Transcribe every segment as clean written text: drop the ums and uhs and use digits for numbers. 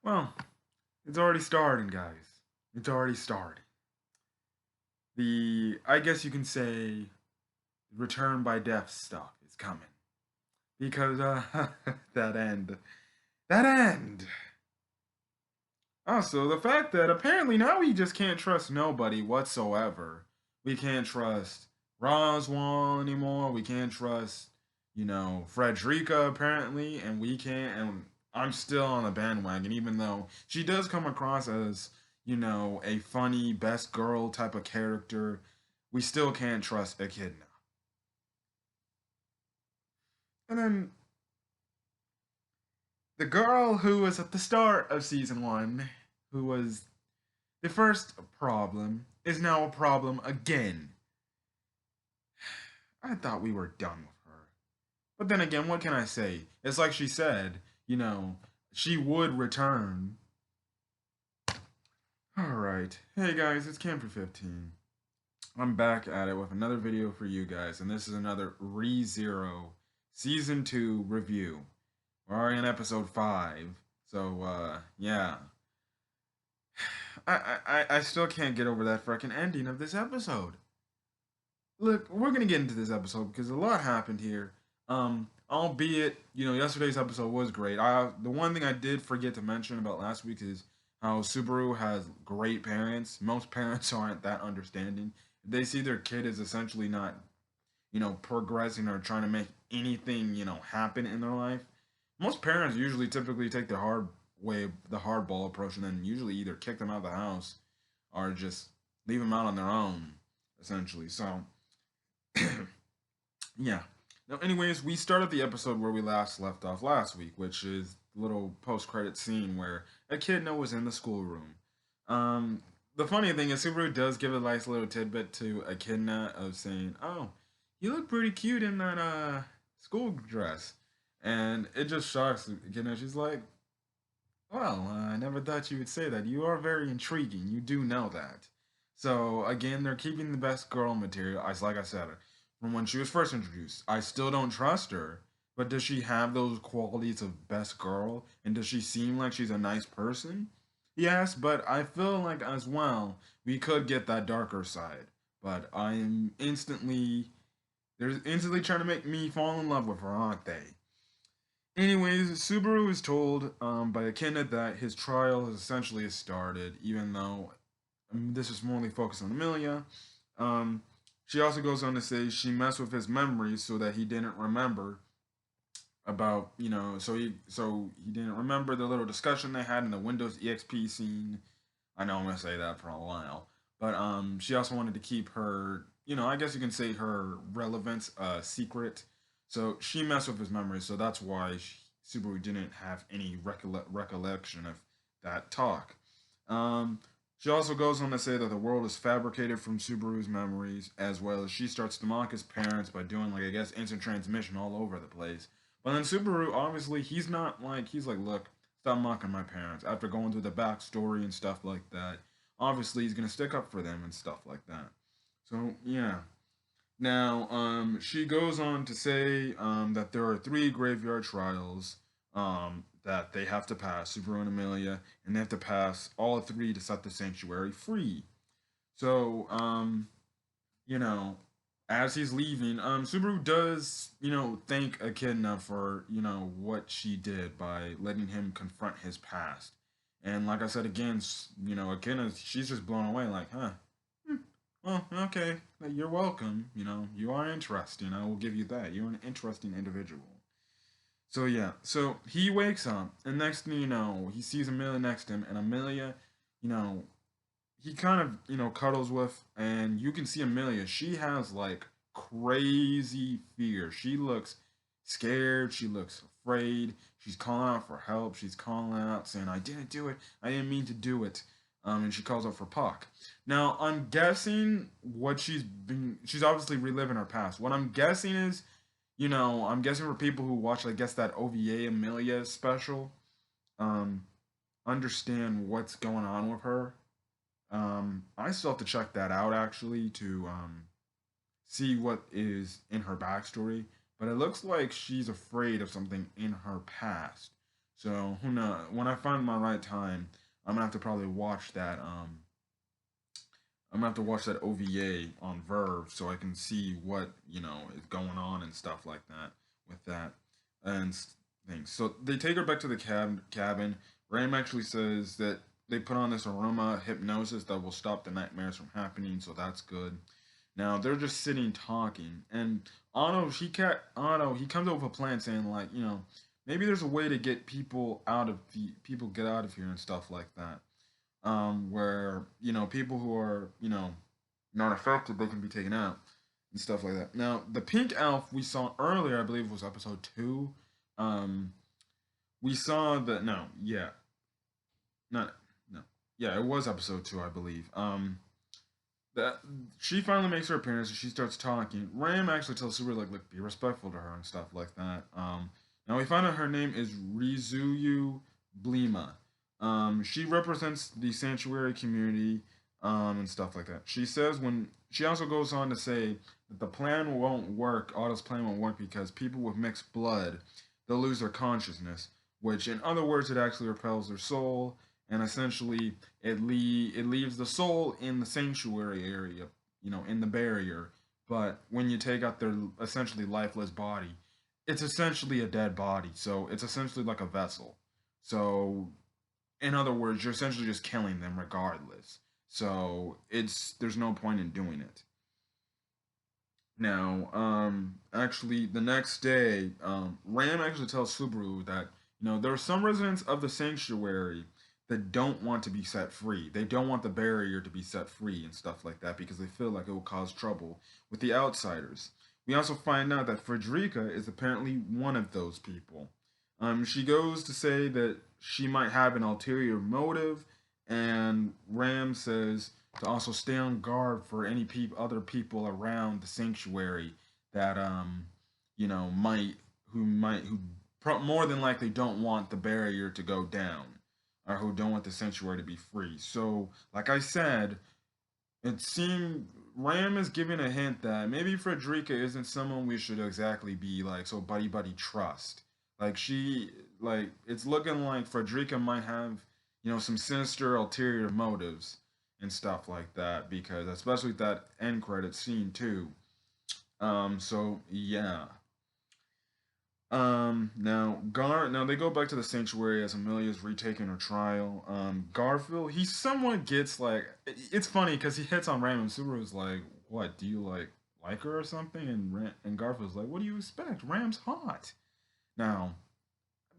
Well, it's already starting, guys. It's already starting. I guess you can say, return by death stuff is coming. Because, that end. That end! Also, the fact that apparently now we just can't trust nobody whatsoever. We can't trust Roswell anymore. We can't trust, Frederica apparently, and we can't. And I'm still on the bandwagon, even though she does come across as, a funny best girl type of character. We still can't trust Echidna. And then the girl who was at the start of season one, who was the first problem, is now a problem again. I thought we were done with her. But then again, what can I say? It's like she said, she would return. Alright. Hey guys, it's Camper 15. I'm back at it with another video for you guys, and this is another ReZero Season 2 review. We're already in episode 5. So, yeah. I still can't get over that freaking ending of this episode. Look, we're gonna get into this episode because a lot happened here. Albeit, yesterday's episode was great. The one thing I did forget to mention about last week is how Subaru has great parents. Most parents aren't that understanding. They see their kid is essentially not, progressing or trying to make anything, happen in their life. Most parents usually typically take the hard way, the hardball approach, and then usually either kick them out of the house or just leave them out on their own, essentially. So, yeah. Now, anyways, we started the episode where we last left off last week, which is the little post-credit scene where Echidna was in the schoolroom. The funny thing is, Subaru does give a nice little tidbit to Echidna of saying, "Oh, you look pretty cute in that school dress," and it just shocks Echidna. She's like, "Well, I never thought you would say that. You are very intriguing. You do know that." So again, they're keeping the best girl material. As like I said, from when she was first introduced, I still don't trust her. But does she have those qualities of best girl? And does she seem like she's a nice person? Yes, but I feel like as well we could get that darker side. But I'm instantly they're instantly trying to make me fall in love with her, aren't they? Anyways, Subaru is told by Akina that his trial has essentially started, even though this is more focused on Amelia. Um, she also goes on to say she messed with his memories so that he didn't remember about, so he didn't remember the little discussion they had in the Windows EXP scene. I know I'm gonna say that for a while, but she also wanted to keep her, I guess you can say her relevance secret. So she messed with his memory, so that's why Subaru didn't have any recollection of that talk. Um, she also goes on to say that the world is fabricated from Subaru's memories, as well as she starts to mock his parents by doing, like, I guess, instant transmission all over the place. But then Subaru, obviously, he's like, look, stop mocking my parents. After going through the backstory and stuff like that, obviously he's gonna stick up for them and stuff like that. So yeah. Now, she goes on to say that there are three graveyard trials that they have to pass, Subaru and Amelia, and they have to pass all three to set the sanctuary free. So, you know, as he's leaving, Subaru does, thank Echidna for, what she did by letting him confront his past. And like I said again, Echidna, she's just blown away, like, huh, hmm, well, okay, you're welcome. You are interesting. I will give you that. You're an interesting individual. So yeah, so he wakes up, and next thing you know, he sees Amelia next to him, and Amelia, you know, he kind of cuddles with, and you can see Amelia. She has like crazy fear. She looks scared. She looks afraid. She's calling out for help. She's calling out saying, "I didn't do it. I didn't mean to do it." And she calls out for Puck. Now I'm guessing what she's obviously reliving her past. What I'm guessing is, I'm guessing for people who watch, I guess, that OVA Amelia special, um, understand what's going on with her. I still have to check that out actually to see what is in her backstory. But it looks like she's afraid of something in her past. So who knows? When I find my right time, I'm gonna have to probably watch that. I'm gonna have to watch that OVA on Verve so I can see what is going on and stuff like that with that and things. So they take her back to the cabin. Ram actually says that they put on this aroma hypnosis that will stop the nightmares from happening, so that's good. Now they're just sitting talking, and Otto he comes up with a plan saying like maybe there's a way to get people get out of here and stuff like that. Where people who are not affected they can be taken out and stuff like that. Now the pink elf we saw earlier, I believe it was episode 2. Um, we saw that no, yeah, not no, yeah, it was episode 2, I believe. That she finally makes her appearance and she starts talking. Ram actually tells Super like, look, be respectful to her and stuff like that. Now we find out her name is Rizuyu Blima. She represents the sanctuary community and stuff like that. She says when she also goes on to say that the plan won't work. Otto's plan won't work because people with mixed blood they'll lose their consciousness, which in other words it actually repels their soul and essentially it leaves the soul in the sanctuary area, in the barrier. But when you take out their essentially lifeless body, it's essentially a dead body. So it's essentially like a vessel. So in other words, you're essentially just killing them regardless. So there's no point in doing it. Now, actually, the next day, Ram actually tells Subaru that there are some residents of the sanctuary that don't want to be set free. They don't want the barrier to be set free and stuff like that because they feel like it will cause trouble with the outsiders. We also find out that Frederica is apparently one of those people. She goes to say that she might have an ulterior motive, and Ram says to also stay on guard for any other people around the sanctuary that might who more than likely don't want the barrier to go down or who don't want the sanctuary to be free. So, like I said, it seemed Ram is giving a hint that maybe Frederica isn't someone we should exactly be like so buddy buddy trust. Like it's looking like Frederica might have some sinister ulterior motives and stuff like that because especially that end credit scene too. So yeah. Now they go back to the sanctuary as Amelia's retaking her trial. Garfield he somewhat gets like it's funny because he hits on Ram and Subaru's like, "What do you like her or something?" And Garfield's like, "What do you expect? Ram's hot." Now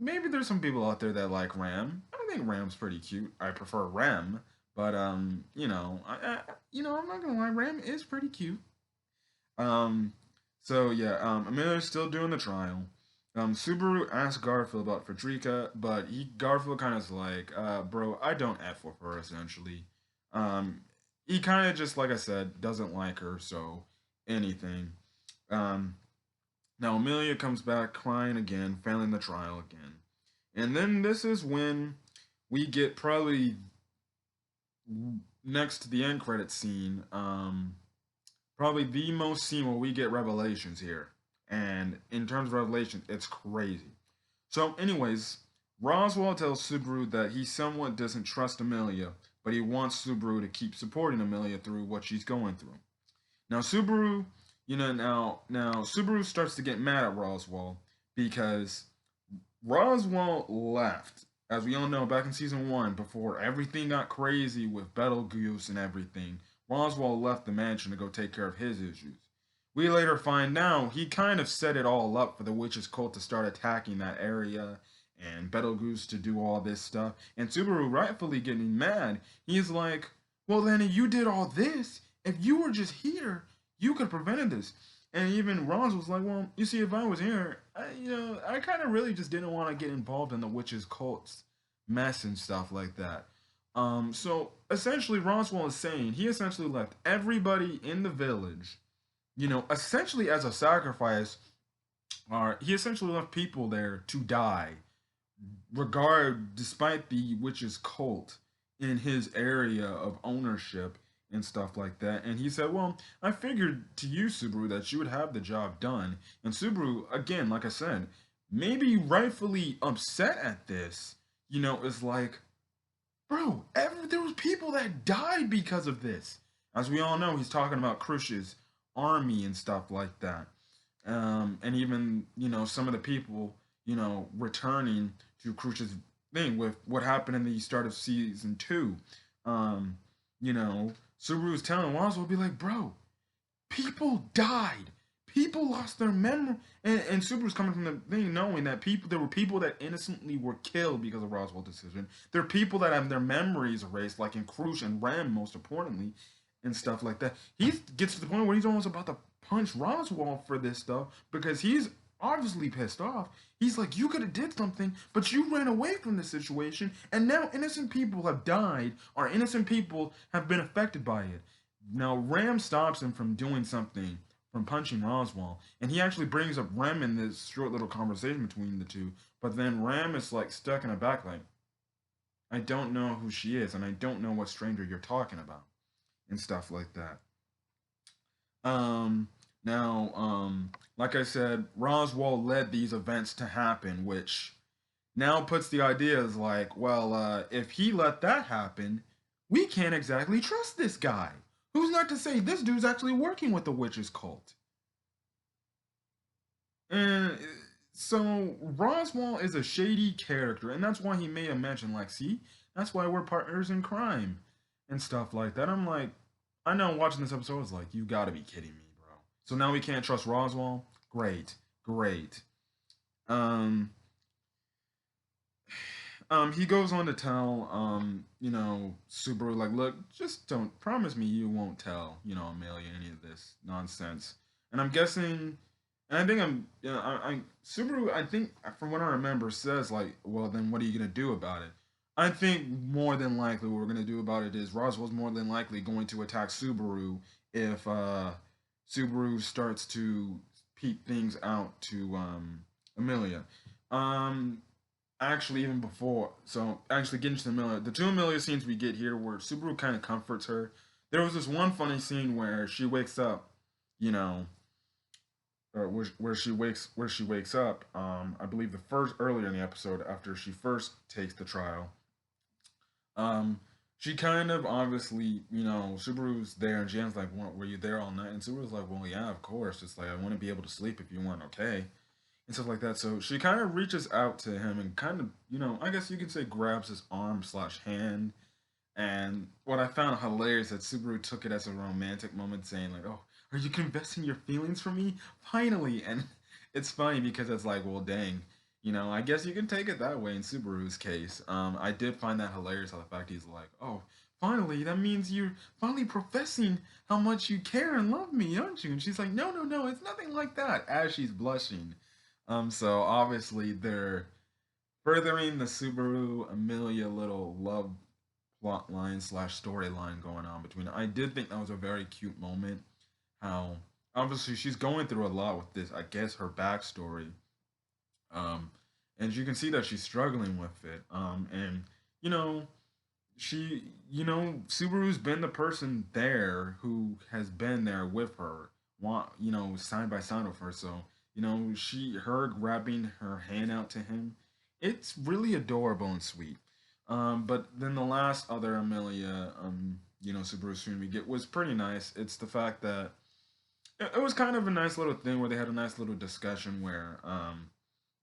maybe there's some people out there that like Ram. I think Ram's pretty cute. I prefer Ram, but I'm not gonna lie, Ram is pretty cute. Um, so yeah, Amelia's still doing the trial. Subaru asked Garfield about Frederica, but Garfield kind of is like, bro, I don't f with her essentially. Um, he kind of just like I said doesn't like her, so anything. Um, Now Amelia comes back crying again, failing the trial again, and then this is when we get probably next to the end credit scene. Probably the most scene where we get revelations here. And in terms of revelation, it's crazy. So, anyways, Roswell tells Subaru that he somewhat doesn't trust Amelia, but he wants Subaru to keep supporting Amelia through what she's going through. Now, Subaru, now Subaru starts to get mad at Roswell because Roswell left, as we all know, back in season 1, before everything got crazy with Betelgeuse and everything. Roswell left the mansion to go take care of his issues. We later find out he kind of set it all up for the witches cult to start attacking that area and Betelgeuse to do all this stuff. And Subaru rightfully getting mad. He's like, well, Lenny, you did all this. If you were just here, you could have prevented this. And even Ron was like, well, you see, if I was here, I kind of really just didn't want to get involved in the witches' cults mess and stuff like that. So essentially, Roswell is saying he essentially left everybody in the village, essentially as a sacrifice. Or he essentially left people there to die, despite the witch's cult in his area of ownership and stuff like that. And he said, well, I figured to you, Subaru, that you would have the job done. And Subaru, again, like I said, maybe rightfully upset at this, is like, bro, there was people that died because of this. As we all know, he's talking about Khrushchev's army and stuff like that. And even, some of the people, returning to Khrushchev's thing with what happened in the start of season two. Um, Subaru's telling Roswell, be like, bro, people died. People lost their memory, and Subaru's coming from the thing knowing that there were people that innocently were killed because of Roswell's decision. There are people that have their memories erased, like in Khrushchev and Ram, most importantly, and stuff like that. He gets to the point where he's almost about to punch Roswell for this stuff because he's obviously pissed off. He's like, you could have did something, but you ran away from the situation, and now innocent people have died, or innocent people have been affected by it. Now Ram stops him from doing something, from punching Roswell, and he actually brings up Ram in this short little conversation between the two. But then Ram is like stuck in the back, like, I don't know who she is, and I don't know what stranger you're talking about, and stuff like that. Um, like I said, Roswell led these events to happen, which now puts the idea as like, well, if he let that happen, we can't exactly trust this guy. Who's not to say this dude's actually working with the witches cult? And so Roswell is a shady character, and that's why he made a mention like, see, that's why we're partners in crime and stuff like that. I'm like, I know watching this episode is like, you gotta be kidding me, bro. So now we can't trust Roswell? Great, great. Um, he goes on to tell, Subaru, like, look, just don't promise me you won't tell, Amelia any of this nonsense. And I'm guessing, and I think Subaru, I think, from what I remember, says, like, well, then what are you going to do about it? I think more than likely what we're going to do about it is Roswell's more than likely going to attack Subaru if Subaru starts to peep things out to Amelia. Um, actually, even before, so actually getting to the two Amelia scenes we get here where Subaru kind of comforts her. There was this one funny scene where she wakes up, you know, or where she wakes up. I believe the first earlier in the episode after she first takes the trial. Um, she kind of obviously, Subaru's there, and Jan's like, "Were you there all night?" And Subaru's like, "Well, yeah, of course. It's like I want to be able to sleep if you weren't okay." And stuff like that. So she kind of reaches out to him and kind of, I guess you could say grabs his arm slash hand. And what I found hilarious that Subaru took it as a romantic moment, saying like, "Oh, are you confessing your feelings for me? Finally!" And it's funny because it's like, well, dang, I guess you can take it that way in Subaru's case. I did find that hilarious how the fact he's like, "Oh, finally, that means you're finally professing how much you care and love me, aren't you?" And she's like, "No, no, no, it's nothing like that," as she's blushing. So obviously they're furthering the Subaru Amelia little love plot line slash storyline going on between them. I did think that was a very cute moment. How obviously she's going through a lot with this. I guess her backstory. Um, and you can see that she's struggling with it. And you know, Subaru's been the person there who has been there with her, side by side with her. So, her grabbing her hand out to him, it's really adorable and sweet. But then the last other Amelia, Subaru soon we get was pretty nice. It's the fact that it was kind of a nice little thing where they had a nice little discussion where,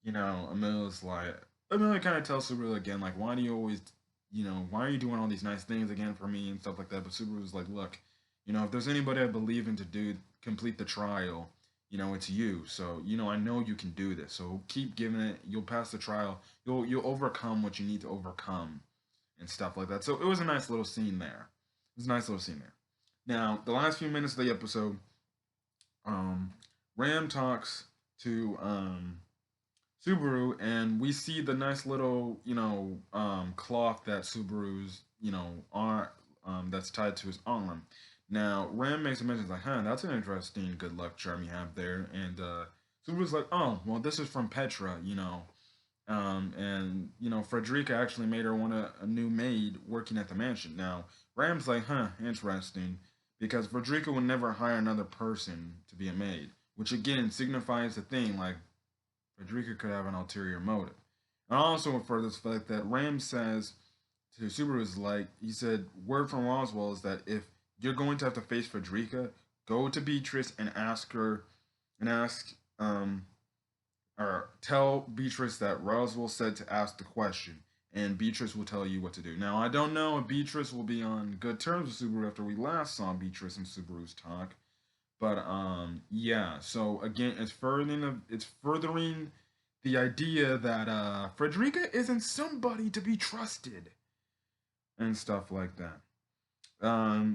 Amelia's like, Amelia kind of tells Subaru again, like, why do you always, why are you doing all these nice things again for me and stuff like that? But Subaru's like, look, if there's anybody I believe in to complete the trial, it's you. So, I know you can do this. So keep giving it. You'll pass the trial. You'll overcome what you need to overcome and stuff like that. So it was a nice little scene there. It was a nice little scene there. Now, the last few minutes of the episode, um, Ram talks to Subaru, and we see the nice little, cloth that Subaru's, arm, that's tied to his arm. Now, Ram makes a mention like, huh, that's an interesting good luck charm you have there. And Subaru's like, oh, well, this is from Petra, and, Frederica actually made her want a new maid working at the mansion. Now, Ram's like, huh, interesting, because Frederica would never hire another person to be a maid, which again signifies the thing, like, Frederica could have an ulterior motive. And also for this fact that Ram says to Subaru is like, he said, word from Roswell is that if you're going to have to face Frederica, go to Beatrice and ask her, and ask, or tell Beatrice that Roswell said to ask the question, and Beatrice will tell you what to do. Now, I don't know if Beatrice will be on good terms with Subaru after we last saw Beatrice and Subaru's talk, but yeah. So again, it's furthering the idea that Frederica isn't somebody to be trusted and stuff like that.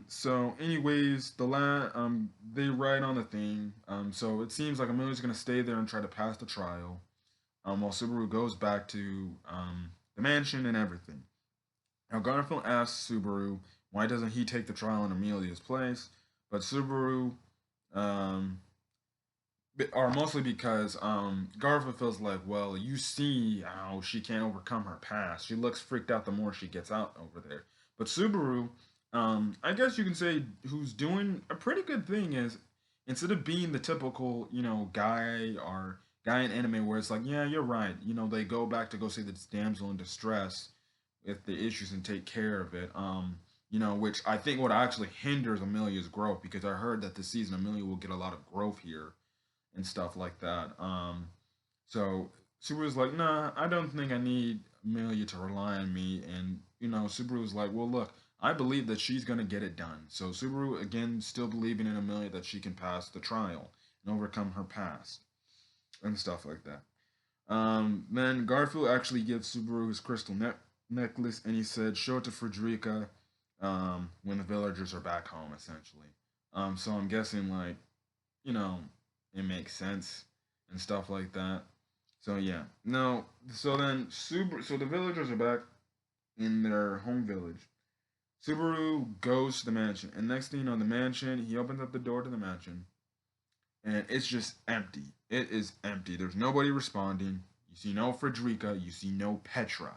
So anyways, they write on the thing. So it seems like Amelia's gonna stay there and try to pass the trial. While Subaru goes back to the mansion and everything. Now Garfield asks Subaru why doesn't he take the trial in Amelia's place, but Subaru, um, or mostly because Garfield feels like, well, you see how she can't overcome her past. She looks freaked out the more she gets out over there. But Subaru, I guess you can say, who's doing a pretty good thing is instead of being the typical, guy in anime where it's like, yeah, you're right. They go back to go see this damsel in distress with the issues and take care of it. Which I think what actually hinders Amelia's growth because I heard that this season Amelia will get a lot of growth here and stuff like that. So Subaru's like, nah, I don't think I need Amelia to rely on me. And, Subaru's like, well, look, I believe that she's going to get it done. So Subaru, again, still believing in Amelia that she can pass the trial and overcome her past and stuff like that. Then Garfield actually gives Subaru his crystal necklace and he said, show it to Frederica when the villagers are back home, essentially. So I'm guessing, like, you know, it makes sense and stuff like that. So yeah. No, so then so the villagers are back in their home village. Subaru goes to the mansion, and next thing you know, the mansion, he opens up the door to the mansion, and it's just empty. It is empty. There's nobody responding. You see no Frederica. You see no Petra.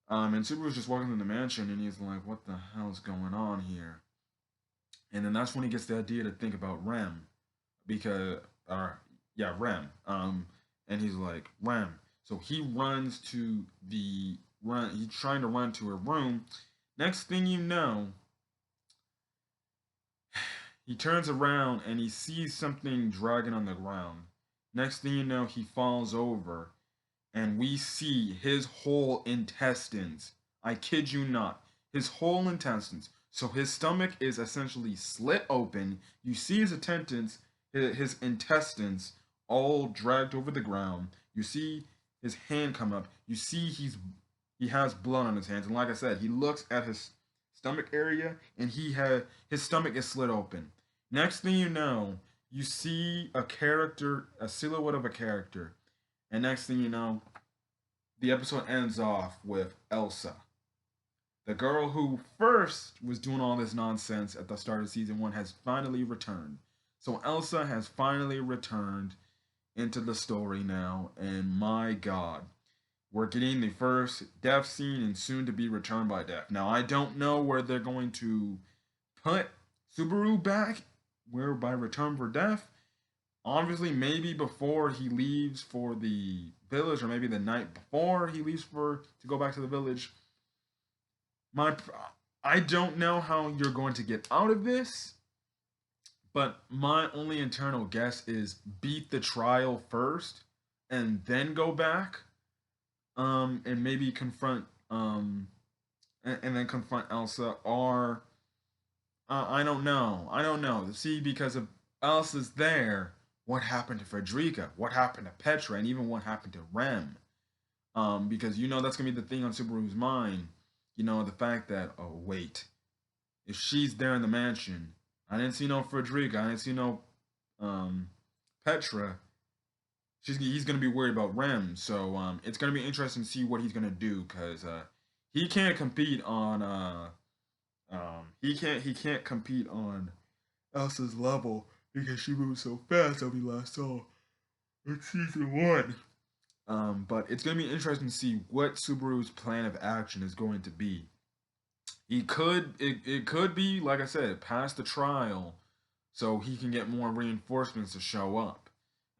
And Subaru's just walking through the mansion, and he's like, "What the hell's going on here?" And then that's when he gets the idea to think about Rem, because, yeah, Rem. And he's like, Rem. So he runs to the run. He's trying to run to her room. Next thing you know, he turns around and he sees something dragging on the ground. Next thing you know, he falls over and we see his whole intestines. I kid you not. His whole intestines. So his stomach is essentially slit open. You see his intestines all dragged over the ground. You see his hand come up. You see he has blood on his hands. And like I said, he looks at his stomach area and his stomach is slit open. Next thing you know, you see a silhouette of a character. And next thing you know, the episode ends off with Elsa. The girl who first was doing all this nonsense at the start of season 1 has finally returned. So Elsa has finally returned into the story now, and my god, we're getting the first death scene and soon to be returned by death. Now, I don't know where they're going to put Subaru back, where by return for death. Obviously, maybe before he leaves for the village, or maybe the night before he leaves to go back to the village. I don't know how you're going to get out of this, but my only internal guess is beat the trial first and then go back, and maybe confront, and then confront Elsa, or I don't know. I don't know. See, because if Elsa's there, what happened to Frederica? What happened to Petra? And even what happened to Rem? Because that's gonna be the thing on Subaru's mind. The fact that, oh wait, if she's there in the mansion, I didn't see no Frederica, I didn't see no Petra. He's gonna be worried about Rem. So it's gonna be interesting to see what he's gonna do, because he can't compete on he can't compete on Elsa's level because she moves so fast that we last saw in season 1. But it's gonna be interesting to see what Subaru's plan of action is going to be. It could be, like I said, pass the trial so he can get more reinforcements to show up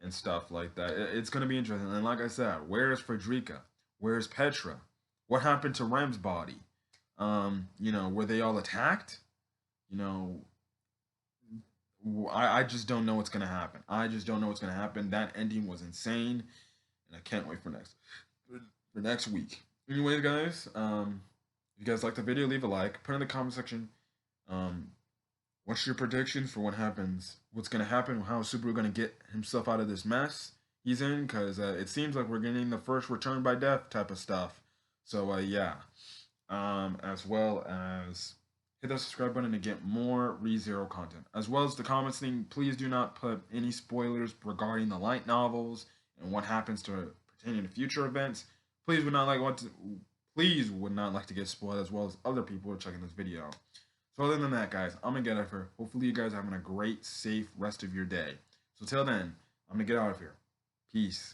and stuff like that. It's gonna be interesting. And like I said, where is Frederica? Where's Petra? What happened to Rem's body? Were they all attacked? You know, I just don't know what's gonna happen. I just don't know what's gonna happen. That ending was insane, and I can't wait for next week. Anyways, guys, if you guys like the video, leave a like. Put in the comment section. Um, what's your prediction for what happens? What's gonna happen? How is Subaru gonna get himself out of this mess he's in? Because it seems like we're getting the first return by death type of stuff. So yeah. As well as hit that subscribe button to get more ReZero content. As well as the comments thing, please do not put any spoilers regarding the light novels and what happens to pertaining to future events. Please would not like to get spoiled, as well as other people who are checking this video. So other than that, guys, I'm gonna get out of here. Hopefully you guys are having a great, safe rest of your day. So till then, I'm gonna get out of here. Peace.